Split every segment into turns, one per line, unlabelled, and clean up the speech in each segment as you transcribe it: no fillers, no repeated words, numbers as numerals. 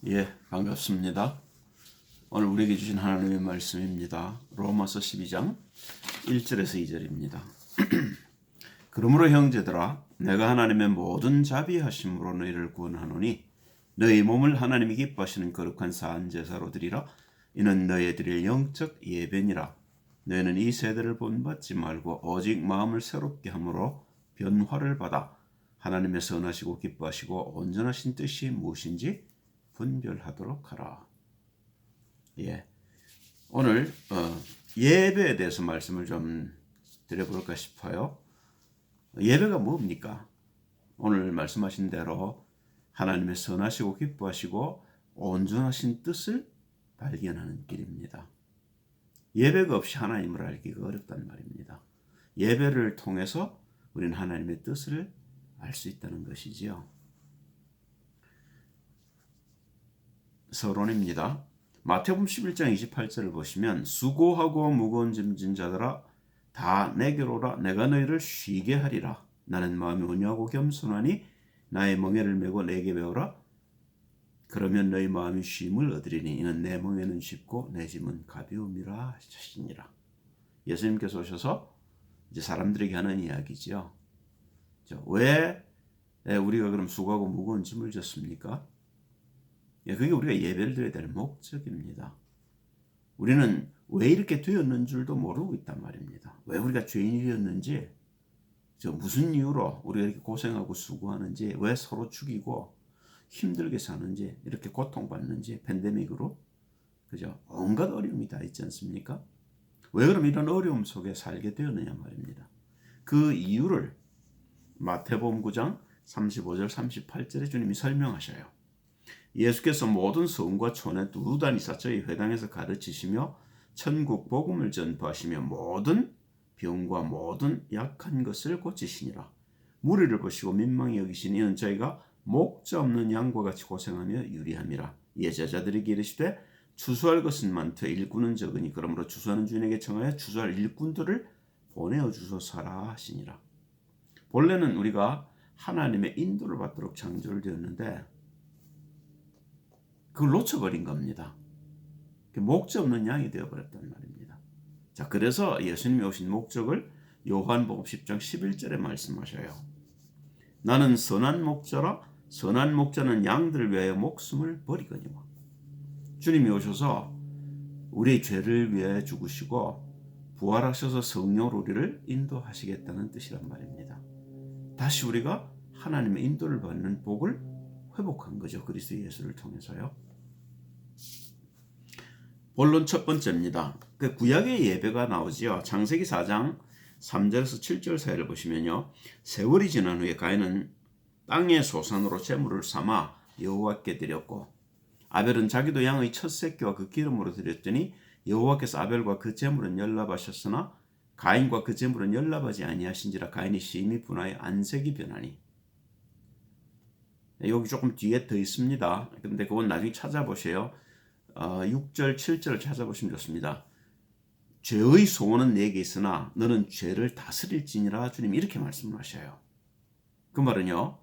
예, 반갑습니다. 오늘 우리에게 주신 하나님의 말씀입니다. 로마서 12장 1절에서 2절입니다. 그러므로 형제들아, 내가 하나님의 모든 자비하심으로 너희를 구원하노니 너희 몸을 하나님이 기뻐하시는 거룩한 산 제사로 드리라. 이는 너희 드릴 영적 예배니라. 너희는 이 세대를 본받지 말고 오직 마음을 새롭게 함으로 변화를 받아 하나님의 선하시고 기뻐하시고 온전하신 뜻이 무엇인지 분별하도록 하라. 예, 오늘 예배에 대해서 말씀을 좀 드려볼까 싶어요. 예배가 뭡니까? 오늘 말씀하신 대로 하나님의 선하시고 기뻐하시고 온전하신 뜻을 발견하는 길입니다. 예배가 없이 하나님을 알기가 어렵단 말입니다. 예배를 통해서 우리는 하나님의 뜻을 알 수 있다는 것이지요. 서론입니다. 마태복음 11장 28절을 보시면 수고하고 무거운 짐진 자들아 다 내게로 오라. 내가 너희를 쉬게 하리라. 나는 마음이 온유하고 겸손하니 나의 멍에를 메고 내게 배우라. 그러면 너희 마음이 쉼을 얻으리니 이는 내 멍에는 쉽고 내 짐은 가벼움이라 하시니라. 예수님께서 오셔서 이제 사람들에게 하는 이야기지요. 왜 우리가 그럼 수고하고 무거운 짐을 졌습니까? 그게 우리가 예배를 드려야 될 목적입니다. 우리는 왜 이렇게 되었는 줄도 모르고 있단 말입니다. 왜 우리가 죄인이 되었는지, 무슨 이유로 우리가 이렇게 고생하고 수고하는지, 왜 서로 죽이고 힘들게 사는지, 이렇게 고통받는지, 팬데믹으로, 그죠? 온갖 어려움이 다 있지 않습니까? 왜 그럼 이런 어려움 속에 살게 되었느냐 말입니다. 그 이유를 마태복음 9장 35절 38절에 주님이 설명하셔요. 예수께서 모든 성과 촌에 두루 다니사 저희 회당에서 가르치시며 천국 복음을 전파하시며 모든 병과 모든 약한 것을 고치시니라. 무리를 보시고 민망히 여기시니 이는 저희가 목자 없는 양과 같이 고생하며 유리함이라. 이에 제자들에게 이르시되 추수할 것은 많되 일꾼은 적으니 그러므로 추수하는 주인에게 청하여 추수할 일꾼들을 보내어 주소서라 하시니라. 본래는 우리가 하나님의 인도를 받도록 창조를 되었는데 그걸 놓쳐버린 겁니다. 목적 없는 양이 되어버렸단 말입니다. 자, 그래서 예수님이 오신 목적을 요한복음 10장 11절에 말씀하셔요. 나는 선한 목자라. 선한 목자는 양들을 위하여 목숨을 버리거니와. 주님이 오셔서 우리의 죄를 위해 죽으시고 부활하셔서 성령으로 우리를 인도하시겠다는 뜻이란 말입니다. 다시 우리가 하나님의 인도를 받는 복을 회복한 거죠. 그리스도 예수를 통해서요. 본론 첫 번째입니다. 그 구약의 예배가 나오지요. 창세기 4장 3절에서 7절 사이를 보시면요. 세월이 지난 후에 가인은 땅의 소산으로 제물을 삼아 여호와께 드렸고 아벨은 자기도 양의 첫 새끼와 그 기름으로 드렸더니 여호와께서 아벨과 그 제물은 연락하셨으나 가인과 그 제물은 연락하지 아니하신지라 가인이 심히 분하여 안색이 변하니. 여기 조금 뒤에 더 있습니다. 근데 그건 나중에 찾아보세요. 6절, 7절을 찾아보시면 좋습니다. 죄의 소원은 내게 있으나 너는 죄를 다스릴지니라 주님 이렇게 말씀을 하셔요. 그 말은요.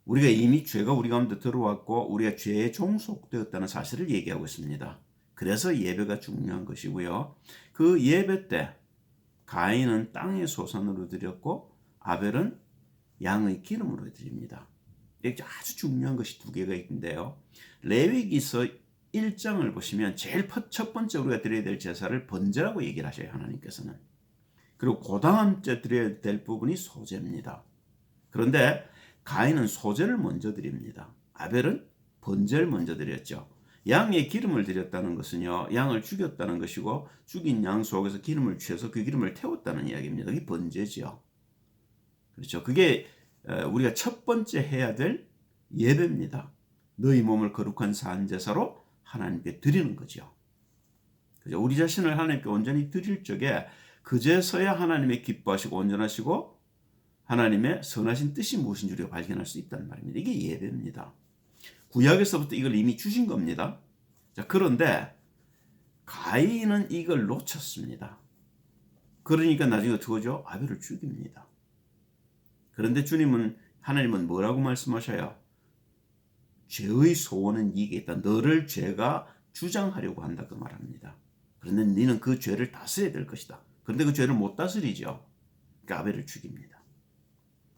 우리가 이미 죄가 우리 가운데 들어왔고 우리가 죄에 종속되었다는 사실을 얘기하고 있습니다. 그래서 예배가 중요한 것이고요. 그 예배 때 가인은 땅의 소산으로 드렸고 아벨은 양의 기름으로 드립니다. 이렇게 아주 중요한 것이 두 개가 있는데요. 레위기서 1장을 보시면 제일 첫 번째 우리가 드려야 될 제사를 번제라고 얘기를 하셔요. 하나님께서는. 그리고 그 다음째 드려야 될 부분이 소제입니다. 그런데 가인은 소제를 먼저 드립니다. 아벨은 번제를 먼저 드렸죠. 양의 기름을 드렸다는 것은요. 양을 죽였다는 것이고 죽인 양 속에서 기름을 취해서 그 기름을 태웠다는 이야기입니다. 그게 번제죠. 그렇죠. 그게 우리가 첫 번째 해야 될 예배입니다. 너희 몸을 거룩한 산제사로 하나님께 드리는 거죠. 그죠? 우리 자신을 하나님께 온전히 드릴 적에 그제서야 하나님의 기뻐하시고 온전하시고 하나님의 선하신 뜻이 무엇인지 우리가 발견할 수 있다는 말입니다. 이게 예배입니다. 구약에서부터 이걸 이미 주신 겁니다. 자, 그런데 가인은 이걸 놓쳤습니다. 그러니까 나중에 어떻게 하죠? 아벨을 죽입니다. 그런데 하나님은 뭐라고 말씀하셔요? 죄의 소원은 네게 있다. 너를 죄가 주장하려고 한다 그 말합니다. 그런데 너는 그 죄를 다스려야 될 것이다. 그런데 그 죄를 못 다스리죠. 그러니까 아벨을 죽입니다.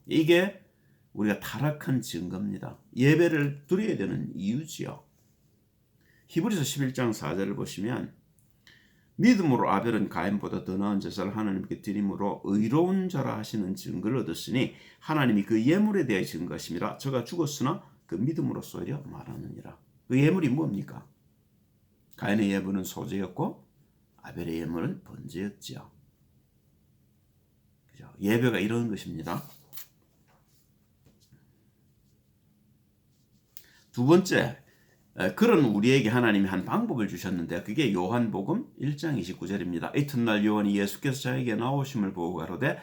이게 우리가 타락한 증거입니다. 예배를 드려야 되는 이유지요. 히브리서 11장 4절을 보시면 믿음으로 아벨은 가인보다 더 나은 제사를 하나님께 드림으로 의로운 자라 하시는 증거를 얻었으니 하나님이 그 예물에 대하여 증거하심이라. 저가 죽었으나 그 믿음으로소이려 말하느니라. 그 예물이 뭡니까? 가인의 예물은 소제였고 아벨의 예물은 번제였지요. 그죠? 예배가 이런 것입니다. 두 번째, 그런 우리에게 하나님이 한 방법을 주셨는데 그게 요한복음 1장 29절입니다. 이튿날 요한이 예수께서 자에게 나오심을 보고 가로되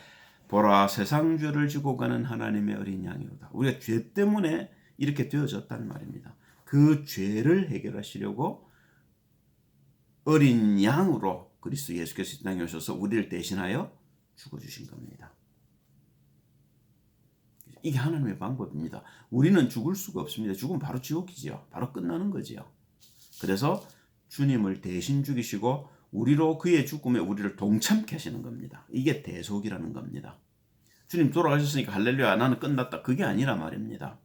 보라 세상 죄를 지고 가는 하나님의 어린 양이로다. 우리가 죄 때문에 이렇게 되어졌단 말입니다. 그 죄를 해결하시려고 어린 양으로 그리스도 예수께서 이 땅에 오셔서 우리를 대신하여 죽어주신 겁니다. 이게 하나님의 방법입니다. 우리는 죽을 수가 없습니다. 죽으면 바로 지옥이지요. 바로 끝나는 거지요. 그래서 주님을 대신 죽이시고 우리로 그의 죽음에 우리를 동참케 하시는 겁니다. 이게 대속이라는 겁니다. 주님 돌아가셨으니까 할렐루야 나는 끝났다. 그게 아니라 말입니다.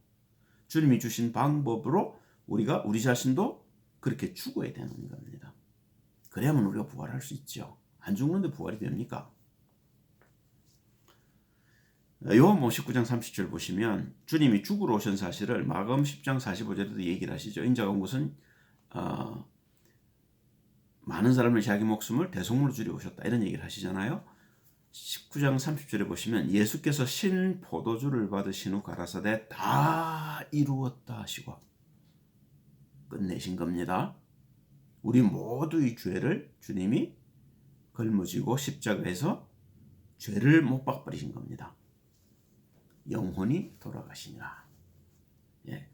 주님이 주신 방법으로 우리가 우리 자신도 그렇게 죽어야 되는 겁니다. 그래야만 우리가 부활할 수 있죠. 안 죽는데 부활이 됩니까? 요한복음 19장 30절 보시면 주님이 죽으러 오신 사실을 마가음 10장 45절에도 얘기를 하시죠. 인자가 온 것은 많은 사람을 자기 목숨을 대속물로 주려 오셨다. 이런 얘기를 하시잖아요. 19장 30절에 보시면 예수께서 신 포도주를 받으신 후 가라사대 다 이루었다 하시고 끝내신 겁니다. 우리 모두의 죄를 주님이 걸머지고 십자가에서 죄를 못 박버리신 겁니다. 영혼이 돌아가시니라.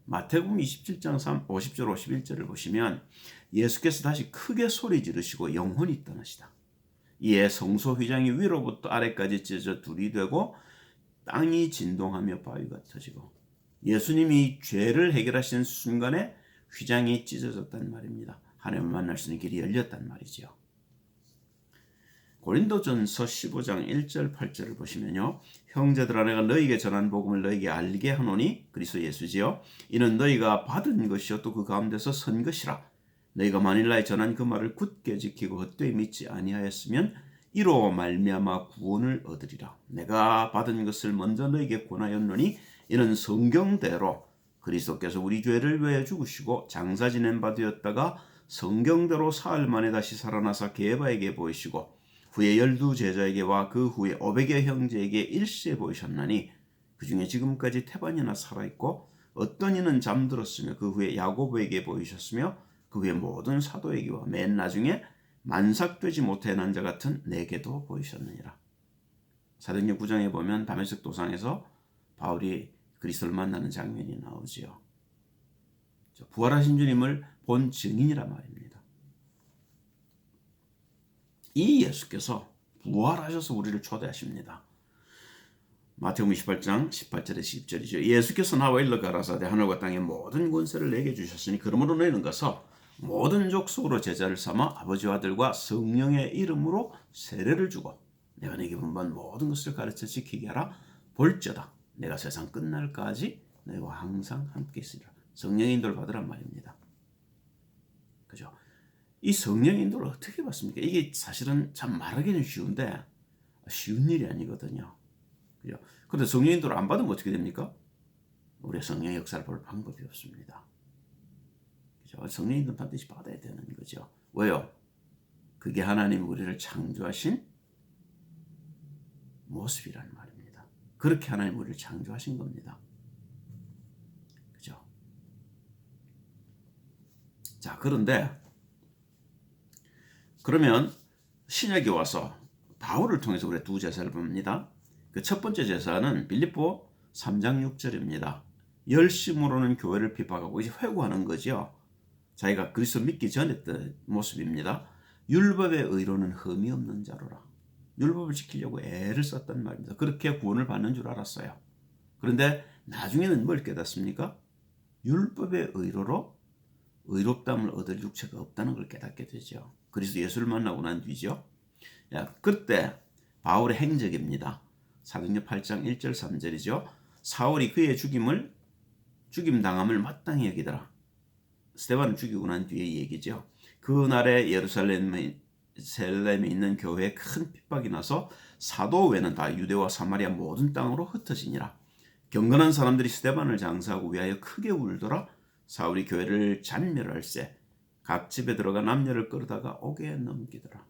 마태복음 27장 50절 51절을 보시면 예수께서 다시 크게 소리 지르시고 영혼이 떠나시다. 이에 성소 휘장이 위로부터 아래까지 찢어져 둘이 되고 땅이 진동하며 바위가 터지고 예수님이 죄를 해결하시는 순간에 휘장이 찢어졌단 말입니다. 하나님을 만날 수 있는 길이 열렸단 말이죠. 고린도전서 15장 1절 8절을 보시면요. 형제들아 내가 너희에게 전한 복음을 너희에게 알게 하노니 그리스도 예수지요. 이는 너희가 받은 것이요 또 그 가운데서 선 것이라. 너희가 만일 나의 전한 그 말을 굳게 지키고 헛되이 믿지 아니하였으면 이로 말미암아 구원을 얻으리라. 내가 받은 것을 먼저 너희에게 권하였노니 이는 성경대로 그리스도께서 우리 죄를 위하여 죽으시고 장사 지낸 바 되었다가 성경대로 사흘 만에 다시 살아나사 게바에게 보이시고 후에 12제자에게와 그 후에 500여 형제에게 일시에 보이셨나니 그 중에 지금까지 태반이나 살아있고 어떤 이는 잠들었으며 그 후에 야고보에게 보이셨으며 그 후에 모든 사도에게와 맨 나중에 만삭되지 못해 난 자 같은 내게도 보이셨느니라. 사도행전 9장에 보면 다메섹 도상에서 바울이 그리스도를 만나는 장면이 나오지요. 부활하신 주님을 본 증인이란 말입니다. 이 예수께서 부활하셔서 우리를 초대하십니다. 마태복음 28장 18절에 10절이죠. 예수께서 나와 일러 가라사대 하늘과 땅의 모든 권세를 내게 주셨으니 그러므로 너희는 가서 모든 족속으로 제자를 삼아 아버지와 아들과 성령의 이름으로 세례를 주고 내가 네게 분부한 모든 것을 가르쳐 지키게 하라. 볼지어다 내가 세상 끝날까지 너희와 항상 함께 있으리라. 성령의 인도를 받으란 말입니다. 그죠? 이 성령의 인도를 어떻게 받습니까? 이게 사실은 참 말하기는 쉬운데 쉬운 일이 아니거든요. 그죠? 그런데 성령의 인도를 안 받으면 어떻게 됩니까? 우리의 성령의 역사를 볼 방법이 없습니다. 그죠? 성령의 인도는 반드시 받아야 되는 거죠. 왜요? 그게 하나님 우리를 창조하신 모습이라는 말입니다. 그렇게 하나님 우리를 창조하신 겁니다. 그죠? 자, 그런데 그러면 신약에 와서 바울을 통해서 우리 두 제사를 봅니다. 그 첫 번째 제사는 빌립보 3장 6절입니다. 열심으로는 교회를 비박하고 이제 회고하는 거죠. 자기가 그리스도 믿기 전했던 모습입니다. 율법의 의로는 흠이 없는 자로라. 율법을 지키려고 애를 썼단 말입니다. 그렇게 구원을 받는 줄 알았어요. 그런데 나중에는 뭘 깨닫습니까? 율법의 의로로 의롭다함을 얻을 육체가 없다는 걸 깨닫게 되죠. 그리스도 예수를 만나고 난 뒤죠. 그때 바울의 행적입니다. 사도행전 8장 1절 3절이죠. 사울이 그의 죽임당함을 마땅히 여기더라. 스데반을 죽이고 난 뒤의 얘기죠. 그날에 예루살렘에 있는 교회에 큰 핍박이 나서 사도 외는 다 유대와 사마리아 모든 땅으로 흩어지니라. 경건한 사람들이 스데반을 장사하고 위하여 크게 울더라. 사울이 교회를 잔멸할세 각 집에 들어가 남녀를 끌어다가 옥에 넘기더라.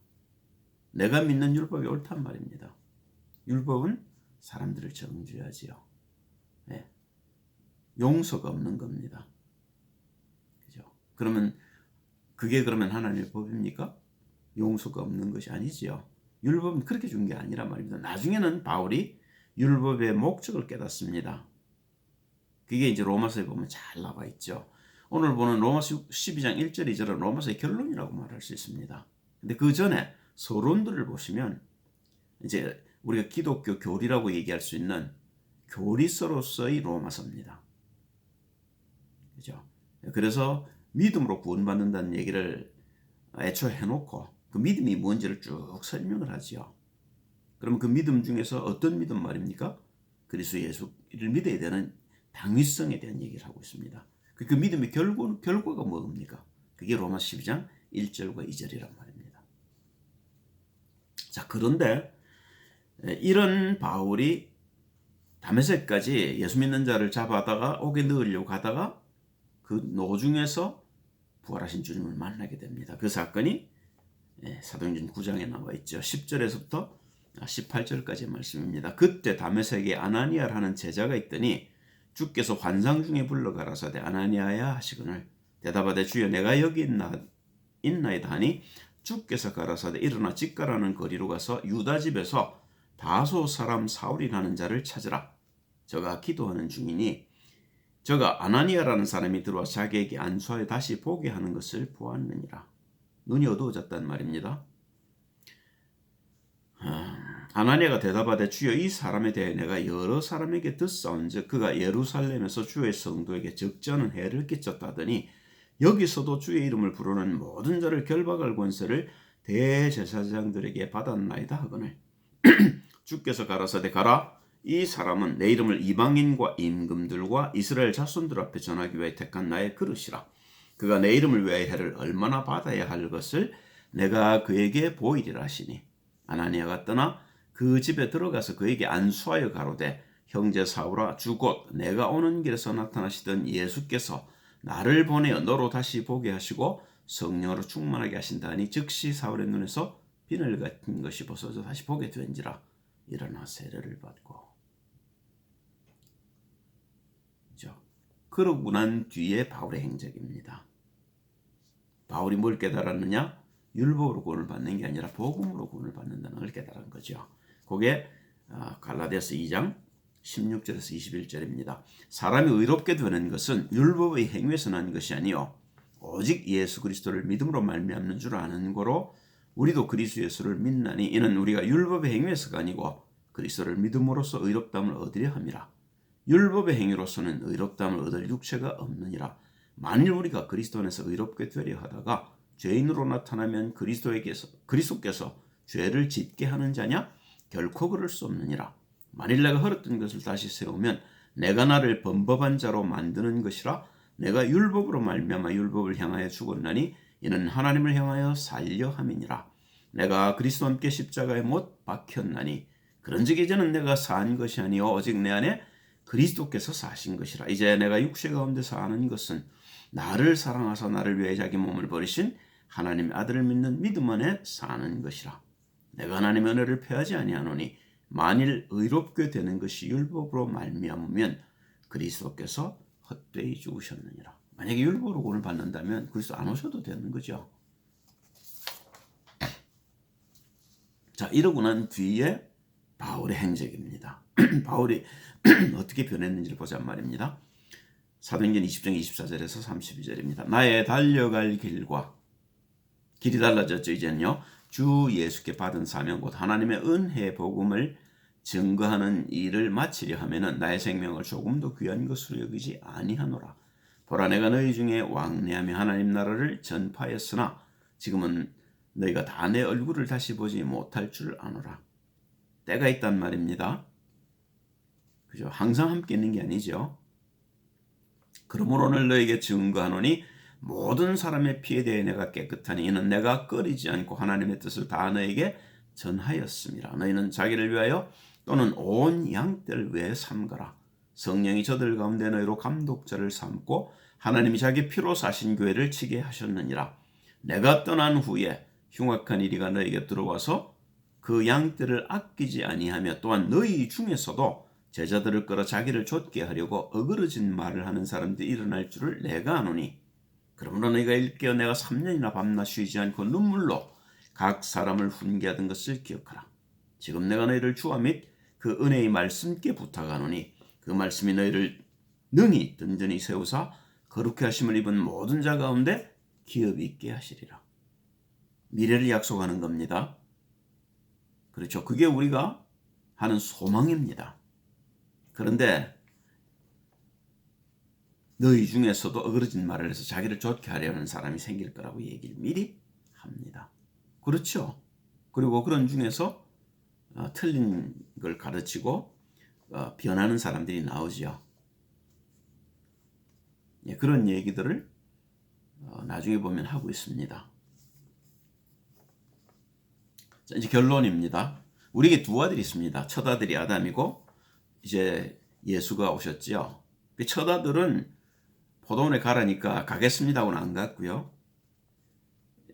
내가 믿는 율법이 옳단 말입니다. 율법은 사람들을 정죄하지요. 네. 용서가 없는 겁니다. 그죠? 그러면 하나님의 법입니까? 용서가 없는 것이 아니지요. 율법은 그렇게 준 게 아니란 말입니다. 나중에는 바울이 율법의 목적을 깨닫습니다. 그게 이제 로마서에 보면 잘 나와 있죠. 오늘 보는 로마서 12장 1절 2절은 로마서의 결론이라고 말할 수 있습니다. 근데 그 전에 서론들을 보시면 이제 우리가 기독교 교리라고 얘기할 수 있는 교리서로서의 로마서입니다. 그죠? 그래서 믿음으로 구원받는다는 얘기를 애초에 해놓고 그 믿음이 뭔지를 쭉 설명을 하지요. 그럼 그 믿음 중에서 어떤 믿음 말입니까? 그리스도 예수를 믿어야 되는 당위성에 대한 얘기를 하고 있습니다. 그 믿음의 결과가 뭡니까? 그게 로마 12장 1절과 2절이란 말입니다. 자, 그런데 이런 바울이 다메섹까지 예수 믿는 자를 잡아다가 옥에 넣으려고 가다가 그 노중에서 부활하신 주님을 만나게 됩니다. 그 사건이 사도행전 9장에 나와 있죠. 10절에서부터 18절까지의 말씀입니다. 그때 다메섹에 아나니아라는 제자가 있더니 주께서 환상 중에 불러 가라사대 아나니아야 하시거늘 대답하되 주여 내가 여기 있나이다 하니 주께서 가라사대 일어나 직가라는 거리로 가서 유다 집에서 다소 사람 사울이라는 자를 찾으라. 저가 기도하는 중이니 저가 아나니아라는 사람이 들어와 자기에게 안수하여 다시 보게 하는 것을 보았느니라. 눈이 어두워졌단 말입니다. 아나니아가 대답하되 주여 이 사람에 대해 내가 여러 사람에게 듣사온즉 그가 예루살렘에서 주의 성도에게 적지 않은 해를 끼쳤다더니 여기서도 주의 이름을 부르는 모든 자를 결박할 권세를 대제사장들에게 받았나이다 하거늘 주께서 가라사대 가라 이 사람은 내 이름을 이방인과 임금들과 이스라엘 자손들 앞에 전하기 위해 택한 나의 그릇이라. 그가 내 이름을 위하여 해를 얼마나 받아야 할 것을 내가 그에게 보이리라 하시니 아나니아가 떠나 그 집에 들어가서 그에게 안수하여 가로되 형제 사울아 주 곧 내가 오는 길에서 나타나시던 예수께서 나를 보내어 너로 다시 보게 하시고 성령으로 충만하게 하신다니 즉시 사울의 눈에서 비늘 같은 것이 벗어져 다시 보게 된지라. 일어나 세례를 받고. 그러고 난 뒤에 바울의 행적입니다. 바울이 뭘 깨달았느냐? 율법으로 구원을 받는 게 아니라 복음으로 구원을 받는다는 걸 깨달은 거죠. 그게 갈라디아서 2장 16절에서 21절입니다. 사람이 의롭게 되는 것은 율법의 행위에서 난 것이 아니요 오직 예수 그리스도를 믿음으로 말미암는 줄 아는 거로 우리도 그리스도 예수를 믿나니 이는 우리가 율법의 행위에서가 아니고 그리스도를 믿음으로써 의롭다함을 얻으려 함이라. 율법의 행위로서는 의롭다함을 얻을 육체가 없느니라. 만일 우리가 그리스도 안에서 의롭게 되려 하다가 죄인으로 나타나면 그리스도께서 죄를 짓게 하는 자냐? 결코 그럴 수 없느니라. 만일 내가 헐었던 것을 다시 세우면 내가 나를 범법한 자로 만드는 것이라. 내가 율법으로 말미암아 율법을 향하여 죽었나니 이는 하나님을 향하여 살려 함이니라. 내가 그리스도와 함께 십자가에 못 박혔나니 그런즉 이제는 내가 산 것이 아니요 오직 내 안에 그리스도께서 사신 것이라. 이제 내가 육체 가운데 사는 것은 나를 사랑하사 나를 위해 자기 몸을 버리신 하나님의 아들을 믿는 믿음 안에 사는 것이라. 내가 하나님의 은혜를 패하지 아니하노니 만일 의롭게 되는 것이 율법으로 말미암으면 그리스도께서 헛되이 죽으셨느니라. 만약에 율법으로 구원을 받는다면 그리스도 안 오셔도 되는 거죠. 자, 이러고 난 뒤에 바울의 행적입니다. 바울이 어떻게 변했는지를 보자 말입니다. 사도행전 20장 24절에서 32절입니다. 나의 달려갈 길이 달라졌죠. 이제는요. 주 예수께 받은 사명 곧 하나님의 은혜 복음을 증거하는 일을 마치려 하면은 나의 생명을 조금도 귀한 것으로 여기지 아니하노라. 보라 내가 너희 중에 왕래하며 하나님 나라를 전파했으나 지금은 너희가 다 내 얼굴을 다시 보지 못할 줄 아노라. 때가 있단 말입니다. 그죠? 항상 함께 있는 게 아니죠. 그러므로 오늘 너에게 증거하노니 모든 사람의 피에 대해 내가 깨끗하니 이는 내가 꺼리지 않고 하나님의 뜻을 다 너에게 전하였습니다. 너희는 자기를 위하여 또는 온 양떼를 위해 삼거라. 성령이 저들 가운데 너희로 감독자를 삼고 하나님이 자기 피로 사신 교회를 치게 하셨느니라. 내가 떠난 후에 흉악한 이리가 너에게 들어와서 그 양떼를 아끼지 아니하며 또한 너희 중에서도 제자들을 끌어 자기를 좇게 하려고 어그러진 말을 하는 사람들이 일어날 줄을 내가 아노니 그러므로 너희가 일깨어 내가 3년이나 밤낮 쉬지 않고 눈물로 각 사람을 훈계하던 것을 기억하라. 지금 내가 너희를 주와 및 그 은혜의 말씀께 부탁하노니 그 말씀이 너희를 능히 든든히 세우사 거룩히 하심을 입은 모든 자 가운데 기업 있게 하시리라. 미래를 약속하는 겁니다. 그렇죠. 그게 우리가 하는 소망입니다. 그런데 너희 중에서도 어그러진 말을 해서 자기를 좋게 하려는 사람이 생길 거라고 얘기를 미리 합니다. 그렇죠. 그리고 그런 중에서 틀린 걸 가르치고 변하는 사람들이 나오죠. 예, 그런 얘기들을 나중에 보면 하고 있습니다. 자, 이제 결론입니다. 우리에게 두 아들이 있습니다. 첫 아들이 아담이고 이제 예수가 오셨죠. 그 첫 아들은 포도원에 가라니까 가겠습니다 하고는 안 갔고요.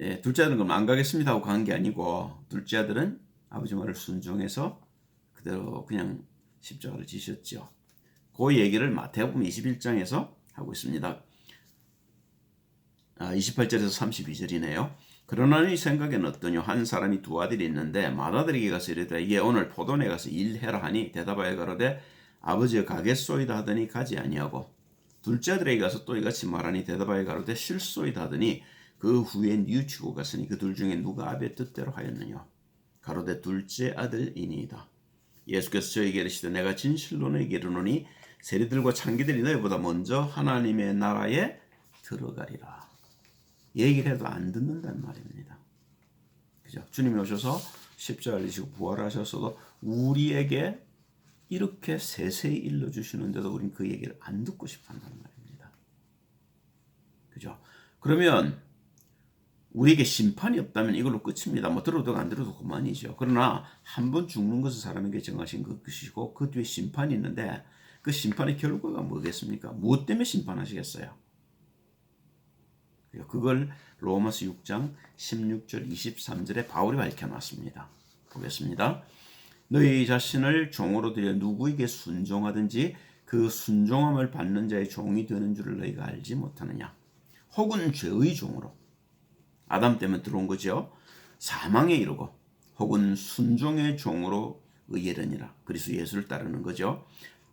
예, 둘째 아들은 그럼 안 가겠습니다 하고 간 게 아니고 둘째 아들은 아버지 말을 순종해서 그대로 그냥 십자가를 지셨죠. 그 얘기를 마태복음 21장에서 하고 있습니다. 28절에서 32절이네요. 그러나 네 생각에는 어떠냐? 한 사람이 두 아들이 있는데 맏아들에게 가서 이르되 이에 오늘 포도원에 가서 일해라 하니 대답하여 가로되 아버지여 가겠소이다 하더니 가지 아니하고 둘째 아들에게 가서 또 이같이 말하니 대답하여 가로되 싫소이다 하더니 그 후에 뉘우치고 갔으니 그 둘 중에 누가 아버지의 뜻대로 하였느냐? 가로되 둘째 아들이니이다. 예수께서 저에게 이르시되 내가 진실로 너에게 이르노니 세리들과 창기들이 너희보다 먼저 하나님의 나라에 들어가리라. 얘기를 해도 안 듣는단 말입니다. 그죠? 주님이 오셔서 십자가를 지시고 부활하셨어도 우리에게 이렇게 세세히 일러주시는데도 우리는 그 얘기를 안 듣고 싶어 한단 말입니다. 그죠? 그러면 우리에게 심판이 없다면 이걸로 끝입니다. 뭐 들어도 안 들어도 그만이죠. 그러나 한 번 죽는 것은 사람에게 정하신 것이고 그 뒤에 심판이 있는데 그 심판의 결과가 뭐겠습니까? 무엇 때문에 심판하시겠어요? 그걸 로마서 6장 16절 23절에 바울이 밝혀놨습니다. 보겠습니다. 너희 자신을 종으로 들여 누구에게 순종하든지 그 순종함을 받는 자의 종이 되는 줄을 너희가 알지 못하느냐? 혹은 죄의 종으로 아담 때문에 들어온 거죠. 사망에 이르고 혹은 순종의 종으로 의뢰니라. 그리스도 예수를 따르는 거죠.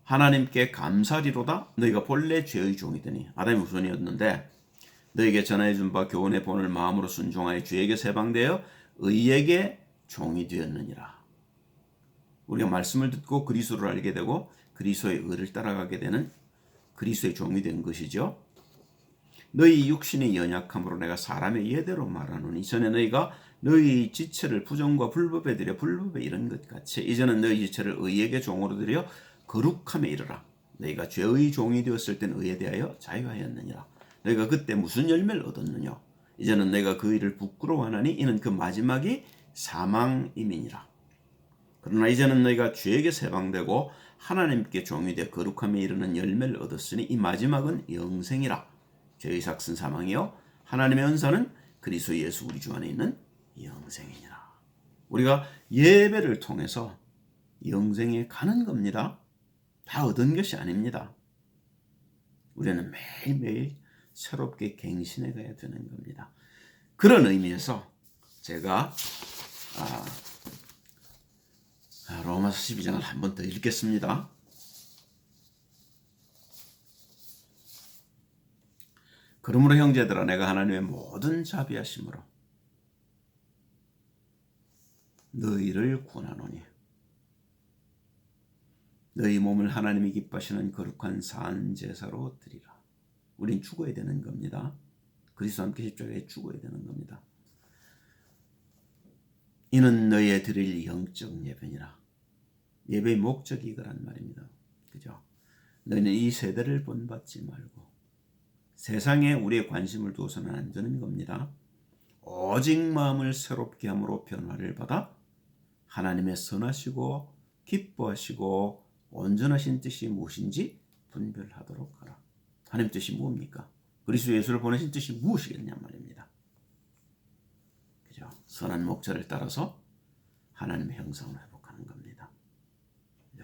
하나님께 감사리로다. 너희가 본래 죄의 종이더니 아담이 우선이었는데 너희에게 전하여준 바 교훈의 본을 마음으로 순종하여 주에게 세방되어 의에게 종이 되었느니라. 우리가 말씀을 듣고 그리스도를 알게 되고 그리스도의 의를 따라가게 되는 그리스도의 종이 된 것이죠. 너희 육신의 연약함으로 내가 사람의 예대로 말하노니 전에 너희가 너희 지체를 부정과 불법에 들여 불법에 이른 것 같이 이제는 너희 지체를 의에게 종으로 들여 거룩함에 이르라. 너희가 죄의 종이 되었을 땐 의에 대하여 자유하였느니라. 너희가 그때 무슨 열매를 얻었느냐? 이제는 너희가 그 일을 부끄러워하나니 이는 그 마지막이 사망임이니라. 그러나 이제는 너희가 죄에게 세방되고 하나님께 종이 되어 거룩함에 이르는 열매를 얻었으니 이 마지막은 영생이라. 죄의 삭은 사망이요 하나님의 은사는 그리스도 예수 우리 주 안에 있는 영생이니라. 우리가 예배를 통해서 영생에 가는 겁니다. 다 얻은 것이 아닙니다. 우리는 매일매일 새롭게 갱신해 가야 되는 겁니다. 그런 의미에서 제가 로마서 12장을 한 번 더 읽겠습니다. 그러므로 형제들아 내가 하나님의 모든 자비하심으로 너희를 구하노니 너희 몸을 하나님이 기뻐하시는 거룩한 산 제사로 드리라. 우린 죽어야 되는 겁니다. 그리스도와 함께 십자가에 죽어야 되는 겁니다. 이는 너희의 드릴 영적 예배니라. 예배의 목적이 이거란 말입니다. 그죠? 너희는 이 세대를 본받지 말고 세상에 우리의 관심을 두어서는 안 되는 겁니다. 오직 마음을 새롭게 함으로 변화를 받아 하나님의 선하시고 기뻐하시고 온전하신 뜻이 무엇인지 분별하도록 하라. 하나님 뜻이 무엇입니까? 그리스도 예수를 보내신 뜻이 무엇이겠냐 말입니다. 그죠? 선한 목자를 따라서 하나님의 형상을 회복하는 겁니다.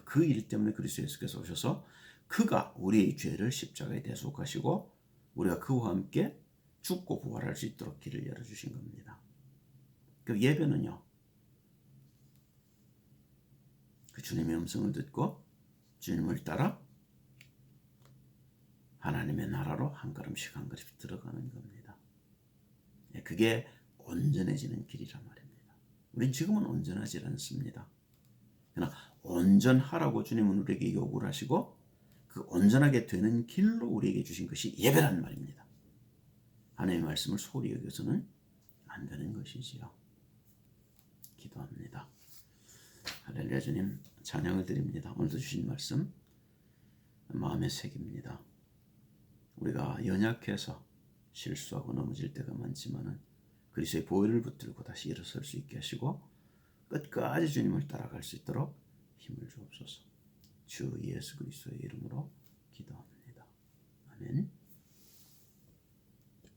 그 일 때문에 그리스도 예수께서 오셔서 그가 우리의 죄를 십자가에 대속하시고 우리가 그와 함께 죽고 부활할 수 있도록 길을 열어주신 겁니다. 그 예배는요, 그 주님의 음성을 듣고 주님을 따라 하나님의 나라로 한 걸음씩 한 걸음씩 들어가는 겁니다. 그게 온전해지는 길이란 말입니다. 우린 지금은 온전하지 않습니다. 그러나 온전하라고 주님은 우리에게 요구를 하시고 그 온전하게 되는 길로 우리에게 주신 것이 예배란 말입니다. 하나님의 말씀을 소홀히 여겨서는 안 되는 것이지요. 기도합니다. 할렐루야. 주님 찬양을 드립니다. 오늘도 주신 말씀 마음에 새깁니다. 우리가 연약해서 실수하고 넘어질 때가 많지만은 그리스도의 보혈을 붙들고 다시 일어설 수 있게 하시고 끝까지 주님을 따라갈 수 있도록 힘을 주옵소서. 주 예수 그리스도의 이름으로 기도합니다. 아멘.